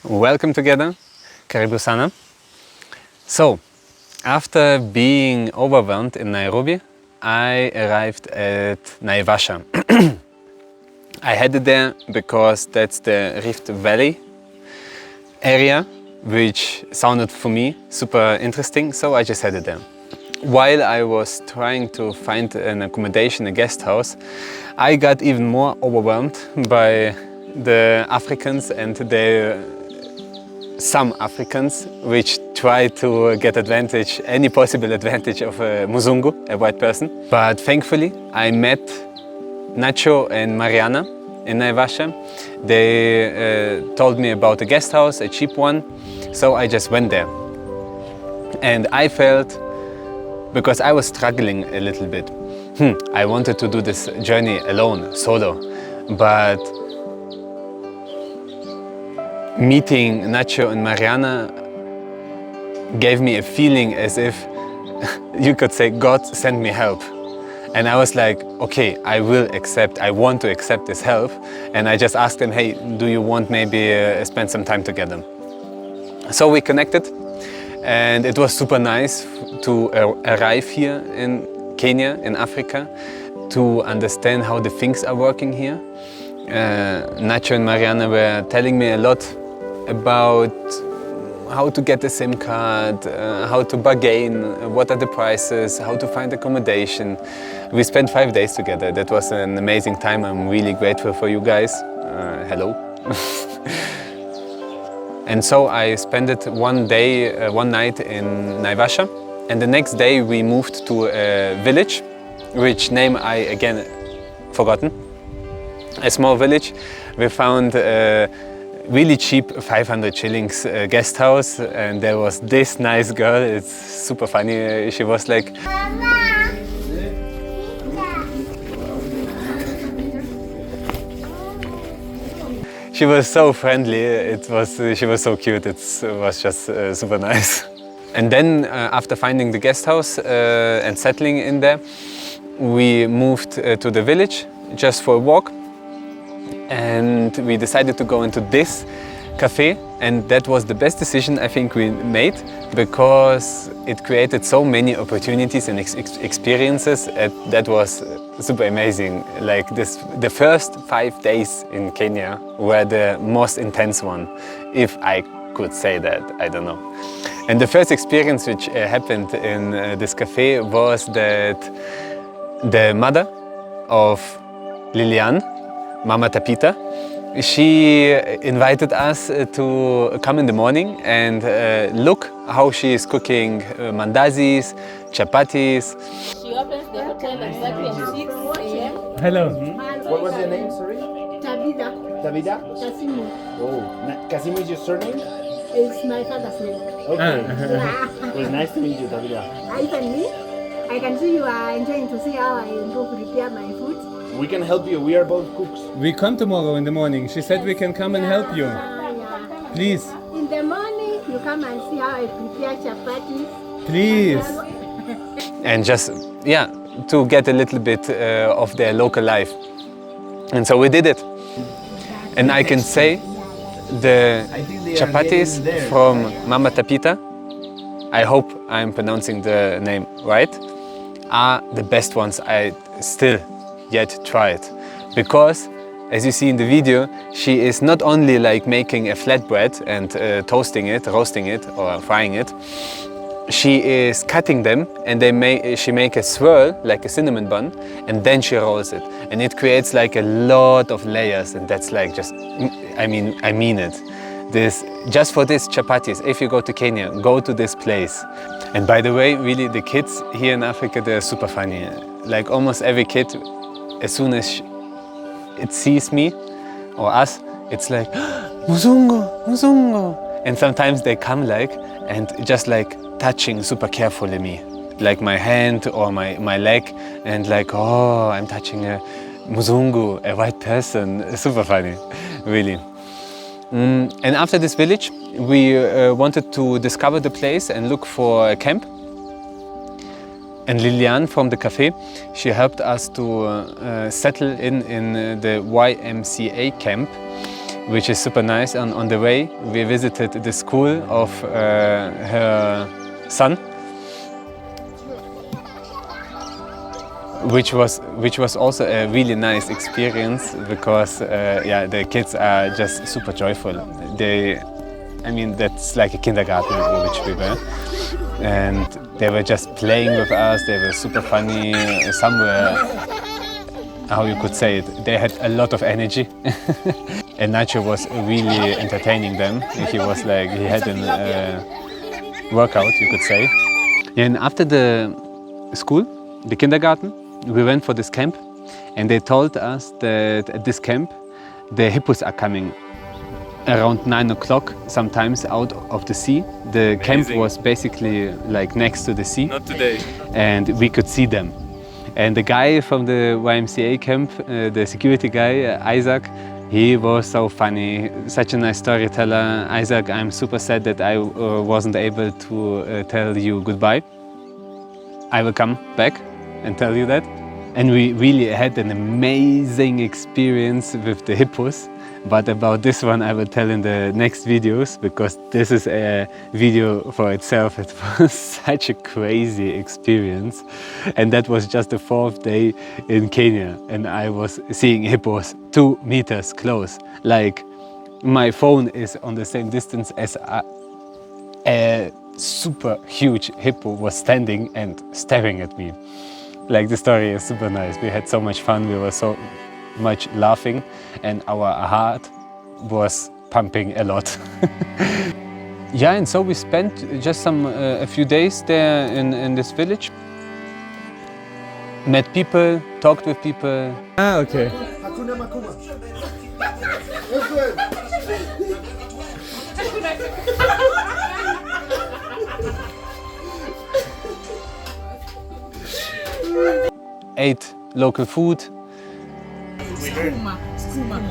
Welcome together, karibu sana. So, after being overwhelmed in Nairobi, I arrived at Naivasha. I headed there because that's the Rift Valley area, which sounded for me super interesting, so I just headed there. While I was trying to find an accommodation, a guest house, I got even more overwhelmed by the Africans and some Africans which try to get advantage, any possible advantage of a Muzungu, a white person. But thankfully I met Nacho and Mariana in Naivasha. They told me about a guest house, a cheap one, so I just went there. And I felt, because I was struggling a little bit, I wanted to do this journey alone, solo, but meeting Nacho and Mariana gave me a feeling as if, you could say, God sent me help. And I was like, okay, I want to accept this help. And I just asked them, hey, do you want maybe spend some time together? So we connected, and it was super nice to arrive here in Kenya, in Africa, to understand how the things are working here. Nacho and Mariana were telling me a lot about how to get a SIM card, how to bargain, what are the prices, how to find accommodation. We spent 5 days together. That was an amazing time. I'm really grateful for you guys. Hello. And so I spent it one night in Naivasha, and the next day we moved to a village, which name I again forgotten. A small village. We found a really cheap 500 shillings guest house, and there was this nice girl. It's super funny. She was like, she was so friendly. She was so cute. It was just super nice. And then after finding the guest house and settling in there, we moved to the village just for a walk. And we decided to go into this cafe, and that was the best decision I think we made, because it created so many opportunities and experiences. That was super amazing. Like the first 5 days in Kenya were the most intense one, if I could say that, I don't know. And the first experience which happened in this cafe was that the mother of Lilian, Mama Tapita, she invited us to come in the morning and look how she is cooking mandazis, chapatis. She opens the hotel exactly at 6 a.m. Hello. What was your name, sorry? Tabida. Tabida? Kasimu. Oh, Kasimu is your surname? It's my father's name. Okay. It was nice to meet you, Tabida. Even me, I can see you are enjoying to see how I go prepare my food. We can help you. We are both cooks. We come tomorrow in the morning. She said we can come and help you. Yeah. Please. In the morning, you come and see how I prepare chapatis. Please. And just, yeah, to get a little bit of their local life. And so we did it. And I can say the chapatis from Mama Tapita, I hope I'm pronouncing the name right, are the best ones I still yet tried. Because, as you see in the video, she is not only like making a flatbread and toasting it, roasting it or frying it, she is cutting them, and she make a swirl like a cinnamon bun, and then she rolls it, and it creates like a lot of layers, and that's like just, I mean it. Just for this chapatis, if you go to Kenya, go to this place. And by the way, really the kids here in Africa, they're super funny. Like almost every kid, as soon as it sees me or us, it's like, Muzungu, Muzungu. And sometimes they come and just touching super carefully me, like my hand or my leg, and like, oh, I'm touching a Muzungu, a white person. Super funny, really. And after this village, we wanted to discover the place and look for a camp. And Lilian from the cafe, she helped us to settle in the YMCA Camp, which is super nice. On the way, we visited the school of her son, which was also a really nice experience because yeah, the kids are just super joyful. I mean, that's like a kindergarten in which we were, and they were just playing with us. They were super funny. Somewhere, how you could say it, they had a lot of energy. And Nacho was really entertaining them. He was like, he had a workout, you could say. And after the school, the kindergarten, we went for this camp, and they told us that at this camp the hippos are coming around 9 o'clock, sometimes out of the sea. The camp was basically like next to the sea. Not today. And we could see them. And the guy from the YMCA camp, the security guy, Isaac, he was so funny, such a nice storyteller. Isaac, I'm super sad that I wasn't able to tell you goodbye. I will come back and tell you that. And we really had an amazing experience with the hippos. But about this one I will tell in the next videos, because this is a video for itself. It was such a crazy experience. And that was just the 4th day in Kenya. And I was seeing hippos 2 meters close. Like my phone is on the same distance as a super huge hippo was standing and staring at me. Like, the story is super nice. We had so much fun. We were so much laughing, and our heart was pumping a lot. Yeah, and so we spent just a few days there in this village. Met people, talked with people. Ah, okay. Hakuna Makuma. Ate local food.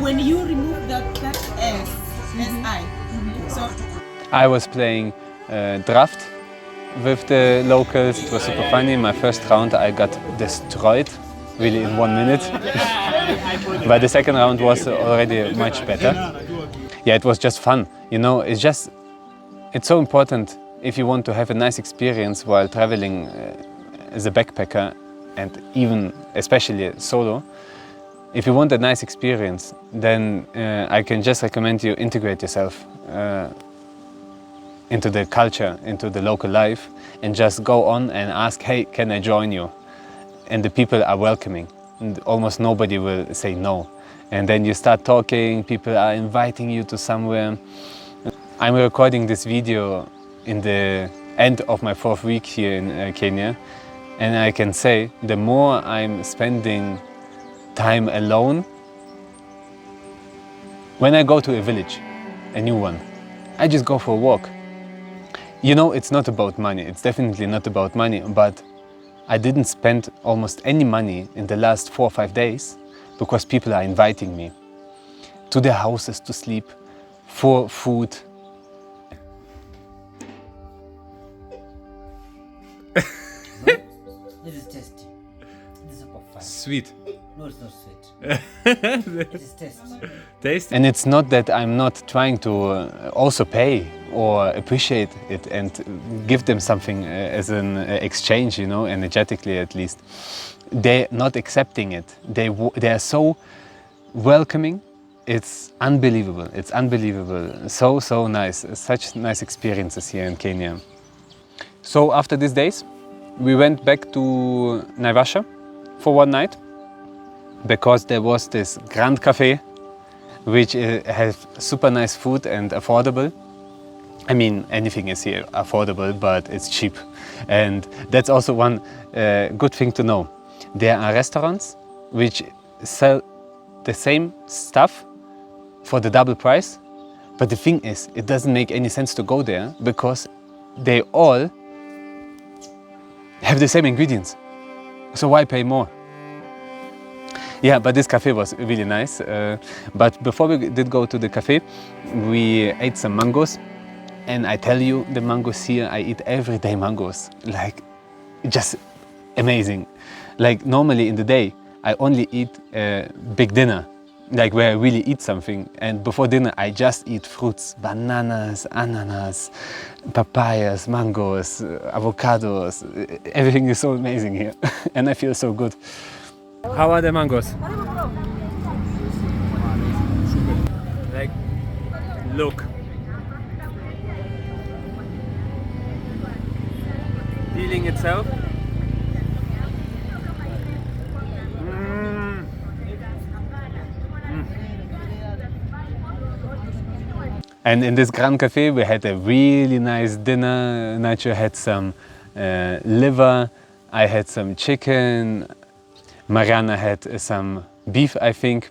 When you remove that S, SI, so I was playing draft with the locals. It was super funny. My first round I got destroyed, really in 1 minute. But the second round was already much better. Yeah, it was just fun. You know, it's so important if you want to have a nice experience while traveling as a backpacker, and even especially solo. If you want a nice experience, then I can just recommend you integrate yourself into the culture, into the local life, and just go on and ask, hey, can I join you? And the people are welcoming. And almost nobody will say no. And then you start talking, people are inviting you to somewhere. I'm recording this video in the end of my 4th week here in Kenya. And I can say, the more I'm spending time alone, when I go to a village, a new one, I just go for a walk. You know, it's not about money. It's definitely not about money, but I didn't spend almost any money in the last 4 or 5 days because people are inviting me to their houses to sleep, for food. This is tasty. This is super fun. Sweet. No, it's not sweet. It is tasty. Tasty. And it's not that I'm not trying to also pay or appreciate it and give them something as an exchange, you know, energetically at least. They're not accepting it. They are so welcoming. It's unbelievable. It's unbelievable. So nice. Such nice experiences here in Kenya. So after these days, we went back to Naivasha for 1 night, because there was this Grand Cafe, which has super nice food and affordable. I mean, anything is here affordable, but it's cheap. And that's also one good thing to know. There are restaurants which sell the same stuff for the double price, but the thing is, it doesn't make any sense to go there because they all have the same ingredients. So why pay more? Yeah, but this cafe was really nice. But before we did go to the cafe, we ate some mangoes. And I tell you, the mangoes here, I eat every day mangoes. Like, just amazing. Like, normally in the day, I only eat a big dinner. like where I really eat something. And before dinner, I just eat fruits, bananas, ananas, papayas, mangoes, avocados. Everything is so amazing here, and I feel so good. How are the mangoes? Like, look. Peeling itself. And in this Grand Café we had a really nice dinner. Nacho had some liver, I had some chicken, Mariana had some beef, I think.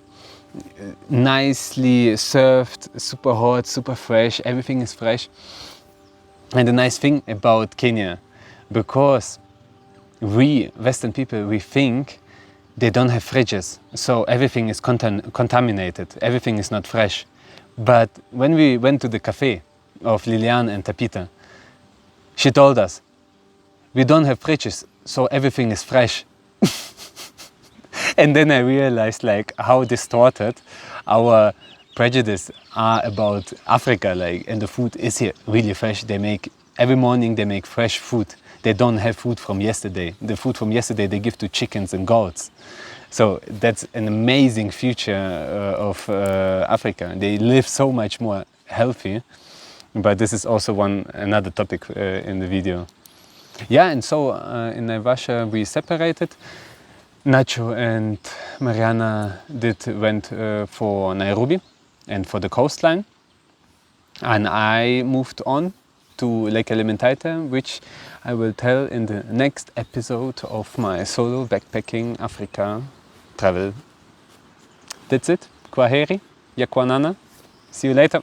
Nicely served, super hot, super fresh, everything is fresh. And the nice thing about Kenya, because we Western people, we think they don't have fridges, so everything is contaminated, everything is not fresh. But when we went to the cafe of Liliane and Tapita, she told us, we don't have fridges, so everything is fresh. And then I realized like how distorted our prejudice are about Africa, like, and the food is here really fresh. They make, every morning they make fresh food. They don't have food from yesterday. The food from yesterday they give to chickens and goats. So that's an amazing future of Africa. They live so much more healthy, but this is also another topic in the video. Yeah, and so in Naivasha we separated. Nacho and Mariana went for Nairobi and for the coastline, and I moved on to Lake Elementaita, which I will tell in the next episode of my solo backpacking Africa travel. That's it. Kwaheri, Yakwanana. See you later.